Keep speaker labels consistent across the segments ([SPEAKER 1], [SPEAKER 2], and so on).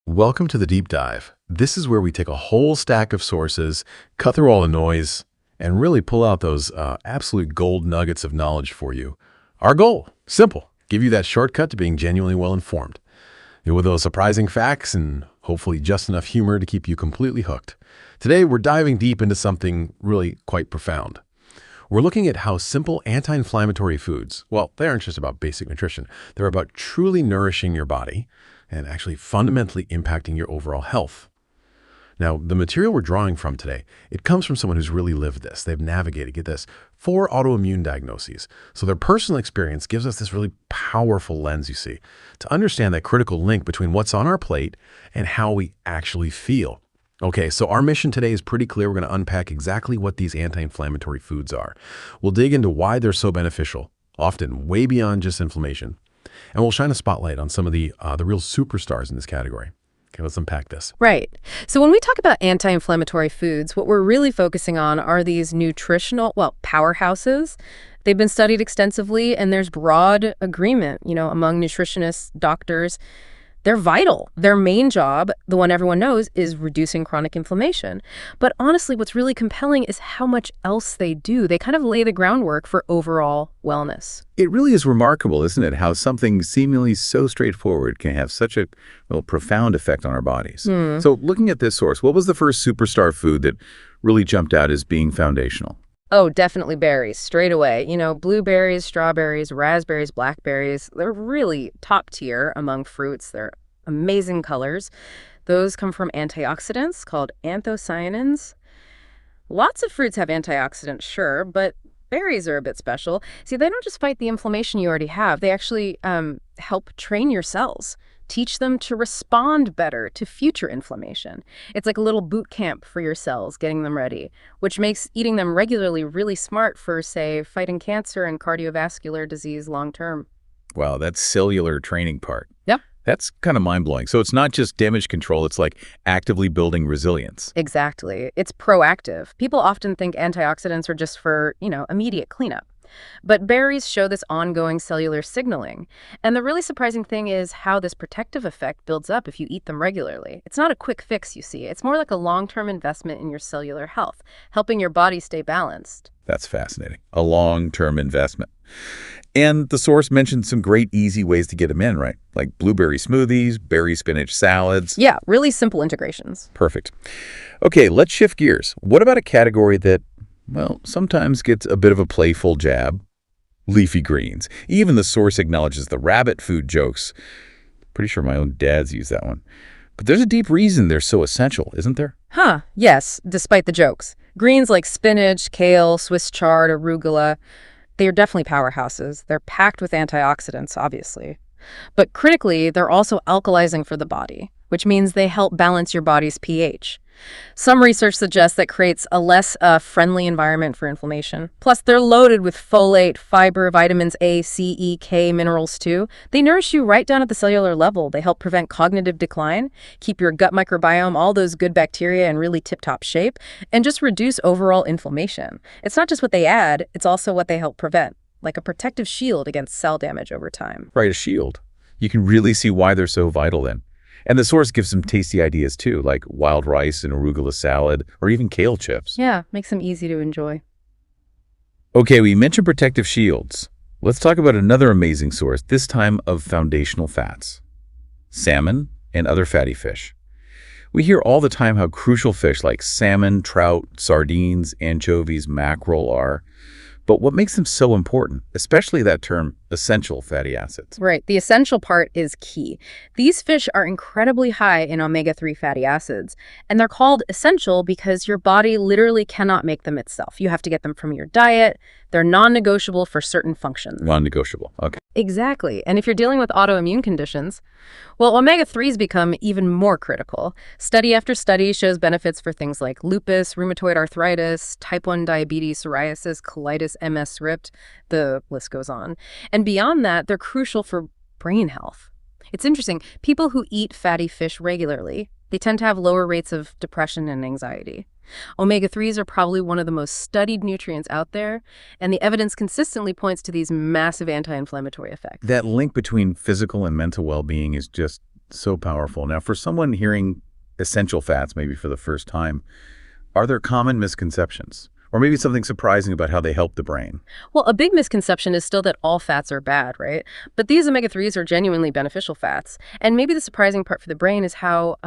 [SPEAKER 1] Welcome to the deep dive. This is where we take a whole stack of sources, cut through all the noise, and really pull out those absolute gold nuggets of knowledge for you. Our goal, simple, give you that shortcut to being genuinely well-informed, with those surprising facts and hopefully just enough humor to keep you completely hooked. Today, we're diving deep into something really quite profound. We're looking at how simple anti-inflammatory foods, well, they aren't just about basic nutrition. They're about truly nourishing your body and actually fundamentally impacting your overall health. Now, the material we're drawing from today, it comes from someone who's really lived this. They've navigated, get this, 4 autoimmune diagnoses. So their personal experience gives us this really powerful lens, you see, to understand that critical link between what's on our plate and how we actually feel. Okay, so our mission today is pretty clear. We're going to unpack exactly what these anti-inflammatory foods are. We'll dig into why they're so beneficial, often way beyond just inflammation. And we'll shine a spotlight on some of the real superstars in this category. Okay, let's unpack this.
[SPEAKER 2] Right. So when we talk about anti-inflammatory foods, what we're really focusing on are these nutritional, powerhouses. They've been studied extensively, and there's broad agreement, among nutritionists, doctors. They're vital. Their main job, the one everyone knows, is reducing chronic inflammation. But honestly, what's really compelling is how much else they do. They kind of lay the groundwork for overall wellness.
[SPEAKER 3] It really is remarkable, isn't it, how something seemingly so straightforward can have such a profound effect on our bodies. So looking at this source, what was the first superstar food that really jumped out as being foundational?
[SPEAKER 2] Oh, definitely berries, straight away. Blueberries, strawberries, raspberries, blackberries, they're really top tier among fruits. They're amazing colors. Those come from antioxidants called anthocyanins. Lots of fruits have antioxidants, sure, but berries are a bit special. See, they don't just fight the inflammation you already have. They actually help train your cells, teach them to respond better to future inflammation. It's like a little boot camp for your cells, getting them ready, which makes eating them regularly really smart for, say, fighting cancer and cardiovascular disease long term.
[SPEAKER 3] Wow, that cellular training part.
[SPEAKER 2] Yep.
[SPEAKER 3] That's kind of mind-blowing. So it's not just damage control, it's like actively building resilience.
[SPEAKER 2] Exactly. It's proactive. People often think antioxidants are just for, immediate cleanup. But berries show this ongoing cellular signaling. And the really surprising thing is how this protective effect builds up if you eat them regularly. It's not a quick fix, you see. It's more like a long-term investment in your cellular health, helping your body stay balanced.
[SPEAKER 3] That's fascinating. A long-term investment. And the source mentioned some great easy ways to get them in, right? Like blueberry smoothies, berry spinach salads.
[SPEAKER 2] Yeah, really simple integrations.
[SPEAKER 3] Perfect. Okay, let's shift gears. What about a category that, sometimes gets a bit of a playful jab? Leafy greens. Even the source acknowledges the rabbit food jokes. Pretty sure my own dad's used that one. But there's a deep reason they're so essential, isn't there?
[SPEAKER 2] Yes, despite the jokes. Greens like spinach, kale, Swiss chard, arugula, they are definitely powerhouses. They're packed with antioxidants, obviously. But critically, they're also alkalizing for the body, which means they help balance your body's pH. Some research suggests that creates a less friendly environment for inflammation. Plus, they're loaded with folate, fiber, vitamins A, C, E, K, minerals too. They nourish you right down at the cellular level. They help prevent cognitive decline, keep your gut microbiome, all those good bacteria in really tip-top shape, and just reduce overall inflammation. It's not just what they add, it's also what they help prevent, like a protective shield against cell damage over time.
[SPEAKER 3] Right, a shield. You can really see why they're so vital then. And the source gives some tasty ideas too, like wild rice and arugula salad, or even kale chips.
[SPEAKER 2] Yeah, makes them easy to enjoy.
[SPEAKER 3] Okay, we mentioned protective shields. Let's talk about another amazing source, this time of foundational fats. Salmon and other fatty fish. We hear all the time how crucial fish like salmon, trout, sardines, anchovies, mackerel are. But what makes them so important, especially that term, essential fatty acids?
[SPEAKER 2] Right. The essential part is key. These fish are incredibly high in omega-3 fatty acids, and they're called essential because your body literally cannot make them itself. You have to get them from your diet. They're non-negotiable for certain functions.
[SPEAKER 3] Non-negotiable. Okay.
[SPEAKER 2] Exactly. And if you're dealing with autoimmune conditions, omega-3s become even more critical. Study after study shows benefits for things like lupus, rheumatoid arthritis, type 1 diabetes, psoriasis, colitis, MS, script, the list goes on. And beyond that, they're crucial for brain health. It's interesting. People who eat fatty fish regularly, they tend to have lower rates of depression and anxiety. Omega-3s are probably one of the most studied nutrients out there, and the evidence consistently points to these massive anti-inflammatory effects.
[SPEAKER 3] That link between physical and mental well-being is just So powerful. Now, for someone hearing essential fats maybe for the first time, are there common misconceptions? Or maybe something surprising about how they help the brain?
[SPEAKER 2] Well, a big misconception is still that all fats are bad, right? But these omega-3s are genuinely beneficial fats. And maybe the surprising part for the brain is how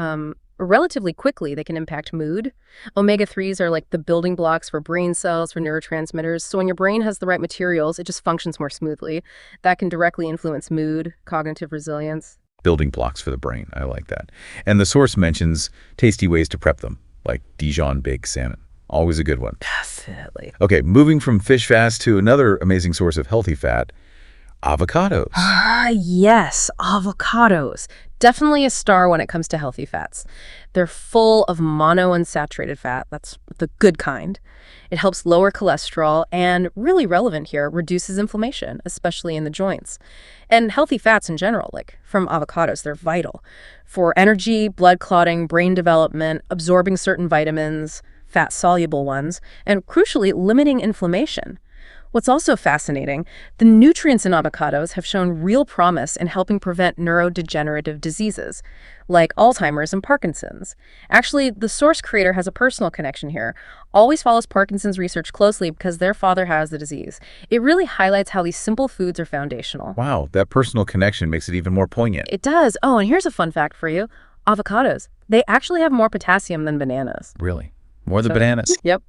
[SPEAKER 2] relatively quickly they can impact mood. Omega-3s are like the building blocks for brain cells, for neurotransmitters. So when your brain has the right materials, it just functions more smoothly. That can directly influence mood, cognitive resilience.
[SPEAKER 3] Building blocks for the brain. I like that. And the source mentions tasty ways to prep them, like Dijon baked salmon. Always a good one.
[SPEAKER 2] Definitely.
[SPEAKER 3] Okay, moving from fish fats to another amazing source of healthy fat, avocados.
[SPEAKER 2] Ah, yes, avocados. Definitely a star when it comes to healthy fats. They're full of monounsaturated fat. That's the good kind. It helps lower cholesterol and, really relevant here, reduces inflammation, especially in the joints. And healthy fats in general, like from avocados, they're vital for energy, blood clotting, brain development, absorbing certain vitamins, fat-soluble ones, and crucially, limiting inflammation. What's also fascinating, the nutrients in avocados have shown real promise in helping prevent neurodegenerative diseases, like Alzheimer's and Parkinson's. Actually, the source creator has a personal connection here, always follows Parkinson's research closely because their father has the disease. It really highlights how these simple foods are foundational.
[SPEAKER 3] Wow, that personal connection makes it even more poignant.
[SPEAKER 2] It does. Oh, and here's a fun fact for you. Avocados, they actually have more potassium than bananas.
[SPEAKER 3] Really? More than bananas?
[SPEAKER 2] Yep.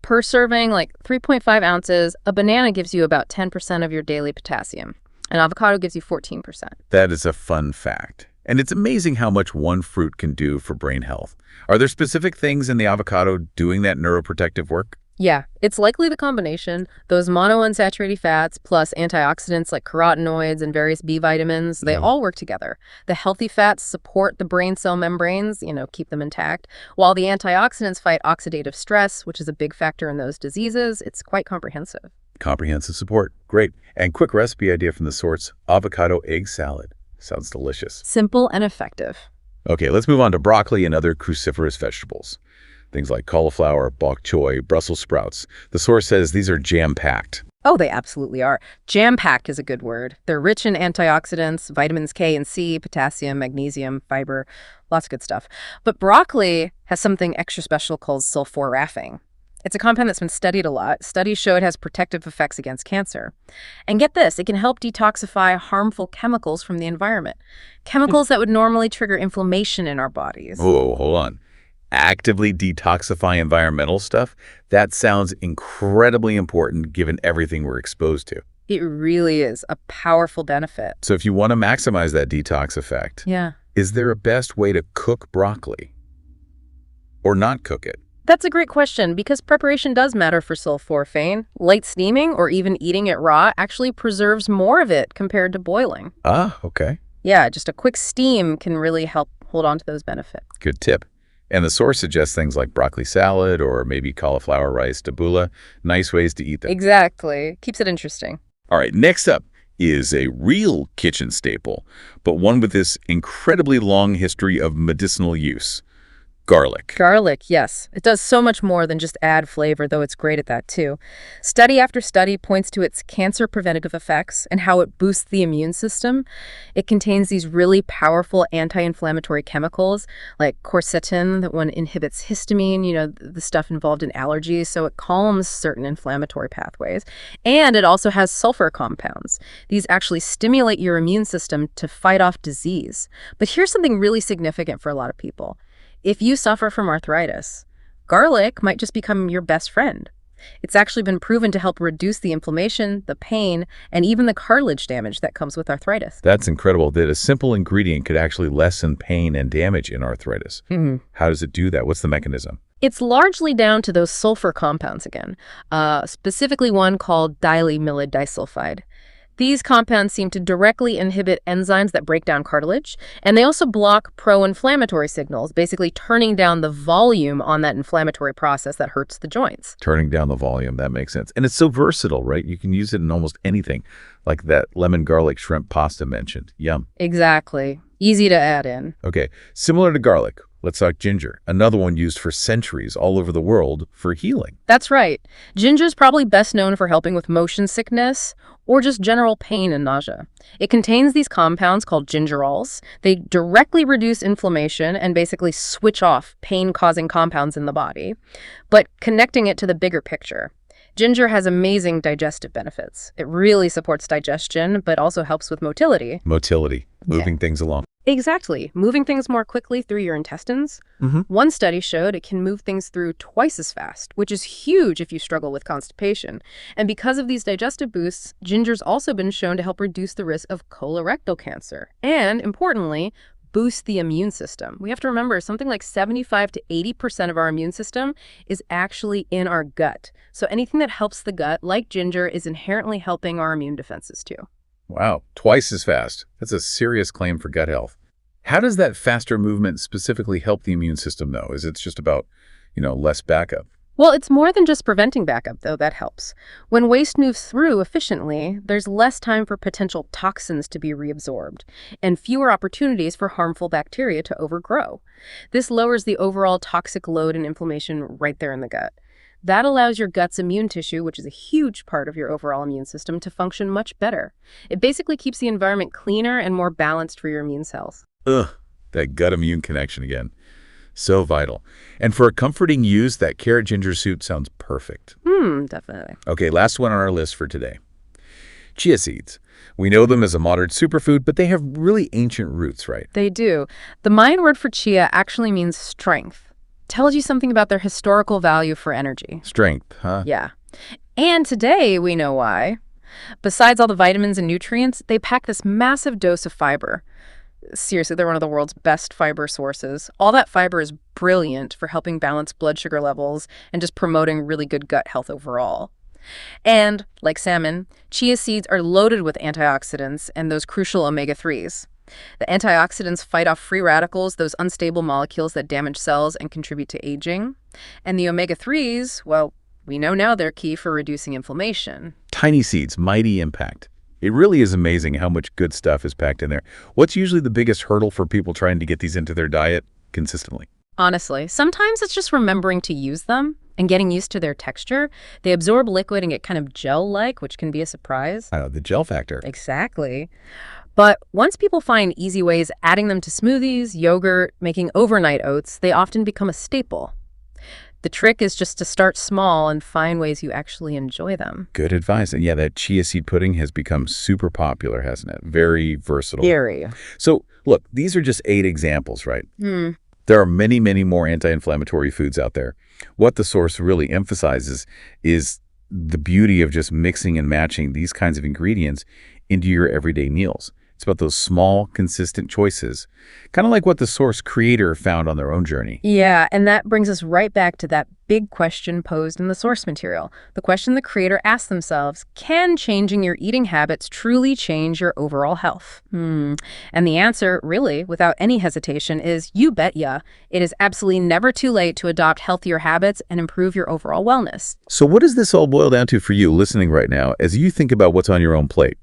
[SPEAKER 2] Per serving, like 3.5 ounces, a banana gives you about 10% of your daily potassium. An avocado gives you 14%.
[SPEAKER 3] That is a fun fact. And it's amazing how much one fruit can do for brain health. Are there specific things in the avocado doing that neuroprotective work?
[SPEAKER 2] Yeah, it's likely the combination. Those monounsaturated fats plus antioxidants like carotenoids and various B vitamins, they all work together. The healthy fats support the brain cell membranes, keep them intact, while the antioxidants fight oxidative stress, which is a big factor in those diseases. It's quite comprehensive.
[SPEAKER 3] Comprehensive support. Great. And quick recipe idea from the source, avocado egg salad. Sounds delicious.
[SPEAKER 2] Simple and effective.
[SPEAKER 3] Okay, let's move on to broccoli and other cruciferous vegetables. Things like cauliflower, bok choy, Brussels sprouts. The source says these are jam-packed.
[SPEAKER 2] Oh, they absolutely are. Jam-packed is a good word. They're rich in antioxidants, vitamins K and C, potassium, magnesium, fiber, lots of good stuff. But broccoli has something extra special called sulforaphane. It's a compound that's been studied a lot. Studies show it has protective effects against cancer. And get this, it can help detoxify harmful chemicals from the environment. Chemicals that would normally trigger inflammation in our bodies.
[SPEAKER 3] Oh, hold on. Actively detoxify environmental stuff? That sounds incredibly important given everything we're exposed to.
[SPEAKER 2] It really is a powerful benefit.
[SPEAKER 3] So if you want to maximize that detox effect, is there a best way to cook broccoli? Or not cook it?
[SPEAKER 2] That's a great question because preparation does matter for sulforaphane. Light steaming or even eating it raw actually preserves more of it compared to boiling.
[SPEAKER 3] Ah, okay.
[SPEAKER 2] Yeah, just a quick steam can really help hold on to those benefits.
[SPEAKER 3] Good tip. And the source suggests things like broccoli salad or maybe cauliflower rice tabbouleh. Nice ways to eat them.
[SPEAKER 2] Exactly. Keeps it interesting.
[SPEAKER 3] All right, next up is a real kitchen staple, but one with this incredibly long history of medicinal use. Garlic.
[SPEAKER 2] Garlic, yes. It does so much more than just add flavor, though it's great at that too. Study after study points to its cancer preventative effects and how it boosts the immune system. It contains these really powerful anti-inflammatory chemicals like quercetin that one inhibits histamine, the stuff involved in allergies, so it calms certain inflammatory pathways. And it also has sulfur compounds. These actually stimulate your immune system to fight off disease. But here's something really significant for a lot of people. If you suffer from arthritis, garlic might just become your best friend. It's actually been proven to help reduce the inflammation, the pain, and even the cartilage damage that comes with arthritis.
[SPEAKER 3] That's incredible that a simple ingredient could actually lessen pain and damage in arthritis. How does it do that? What's the mechanism?
[SPEAKER 2] It's largely down to those sulfur compounds again, specifically one called dilymyl disulfide. These compounds seem to directly inhibit enzymes that break down cartilage, and they also block pro-inflammatory signals, basically turning down the volume on that inflammatory process that hurts the joints.
[SPEAKER 3] Turning down the volume, that makes sense. And it's so versatile, right? You can use it in almost anything, like that lemon garlic shrimp pasta mentioned. Yum.
[SPEAKER 2] Exactly. Easy to add in.
[SPEAKER 3] Okay, similar to garlic, let's talk ginger, another one used for centuries all over the world for healing.
[SPEAKER 2] That's right. Ginger's probably best known for helping with motion sickness or just general pain and nausea. It contains these compounds called gingerols. They directly reduce inflammation and basically switch off pain-causing compounds in the body, but connecting it to the bigger picture. Ginger has amazing digestive benefits. It really supports digestion, but also helps with motility.
[SPEAKER 3] Motility, moving things along.
[SPEAKER 2] Exactly. Moving things more quickly through your intestines. One study showed it can move things through twice as fast, which is huge if you struggle with constipation. And because of these digestive boosts, ginger's also been shown to help reduce the risk of colorectal cancer. And, importantly, boost the immune system. We have to remember something like 75 to 80% of our immune system is actually in our gut. So anything that helps the gut, like ginger, is inherently helping our immune defenses too.
[SPEAKER 3] Wow, twice as fast. That's a serious claim for gut health. How does that faster movement specifically help the immune system, though? Is it just about, less backup?
[SPEAKER 2] Well, it's more than just preventing backup, though. That helps. When waste moves through efficiently, there's less time for potential toxins to be reabsorbed and fewer opportunities for harmful bacteria to overgrow. This lowers the overall toxic load and inflammation right there in the gut. That allows your gut's immune tissue, which is a huge part of your overall immune system, to function much better. It basically keeps the environment cleaner and more balanced for your immune cells.
[SPEAKER 3] Ugh, that gut-immune connection again. So vital. And for a comforting use, that carrot ginger soup sounds perfect.
[SPEAKER 2] Definitely.
[SPEAKER 3] Okay, last one on our list for today. Chia seeds. We know them as a modern superfood, but they have really ancient roots, right?
[SPEAKER 2] They do. The Mayan word for chia actually means strength. Tells you something about their historical value for energy.
[SPEAKER 3] Strength, huh?
[SPEAKER 2] Yeah. And today we know why. Besides all the vitamins and nutrients, they pack this massive dose of fiber. Seriously, they're one of the world's best fiber sources. All that fiber is brilliant for helping balance blood sugar levels and just promoting really good gut health overall. And, like salmon, chia seeds are loaded with antioxidants and those crucial omega-3s. The antioxidants fight off free radicals, those unstable molecules that damage cells and contribute to aging. And the omega-3s, well, we know now they're key for reducing inflammation.
[SPEAKER 3] Tiny seeds, mighty impact. It really is amazing how much good stuff is packed in there. What's usually the biggest hurdle for people trying to get these into their diet consistently?
[SPEAKER 2] Honestly, sometimes it's just remembering to use them and getting used to their texture. They absorb liquid and get kind of gel-like, which can be a surprise.
[SPEAKER 3] The gel factor.
[SPEAKER 2] Exactly. But once people find easy ways adding them to smoothies, yogurt, making overnight oats, they often become a staple. The trick is just to start small and find ways you actually enjoy them.
[SPEAKER 3] Good advice. And yeah, that chia seed pudding has become super popular, hasn't it? Very versatile.
[SPEAKER 2] Very.
[SPEAKER 3] So, look, these are just 8 examples, right? There are many, many more anti-inflammatory foods out there. What the source really emphasizes is the beauty of just mixing and matching these kinds of ingredients into your everyday meals. It's about those small, consistent choices, kind of like what the source creator found on their own journey.
[SPEAKER 2] Yeah, and that brings us right back to that big question posed in the source material. The question the creator asked themselves, can changing your eating habits truly change your overall health? And the answer, really, without any hesitation, is you bet ya. It is absolutely never too late to adopt healthier habits and improve your overall wellness.
[SPEAKER 3] So what does this all boil down to for you listening right now as you think about what's on your own plate?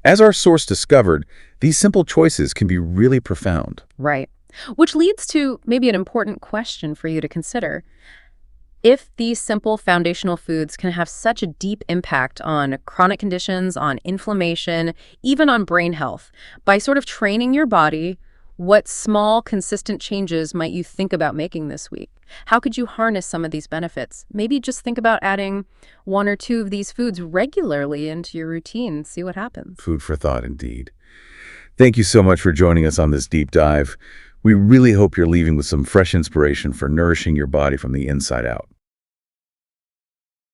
[SPEAKER 3] As our source discovered, these simple choices can be really profound.
[SPEAKER 2] Right. Which leads to maybe an important question for you to consider. If these simple foundational foods can have such a deep impact on chronic conditions, on inflammation, even on brain health, by sort of training your body, what small, consistent changes might you think about making this week? How could you harness some of these benefits? Maybe just think about adding 1 or 2 of these foods regularly into your routine. See what happens.
[SPEAKER 3] Food for thought, indeed. Thank you so much for joining us on this deep dive. We really hope you're leaving with some fresh inspiration for nourishing your body from the inside out.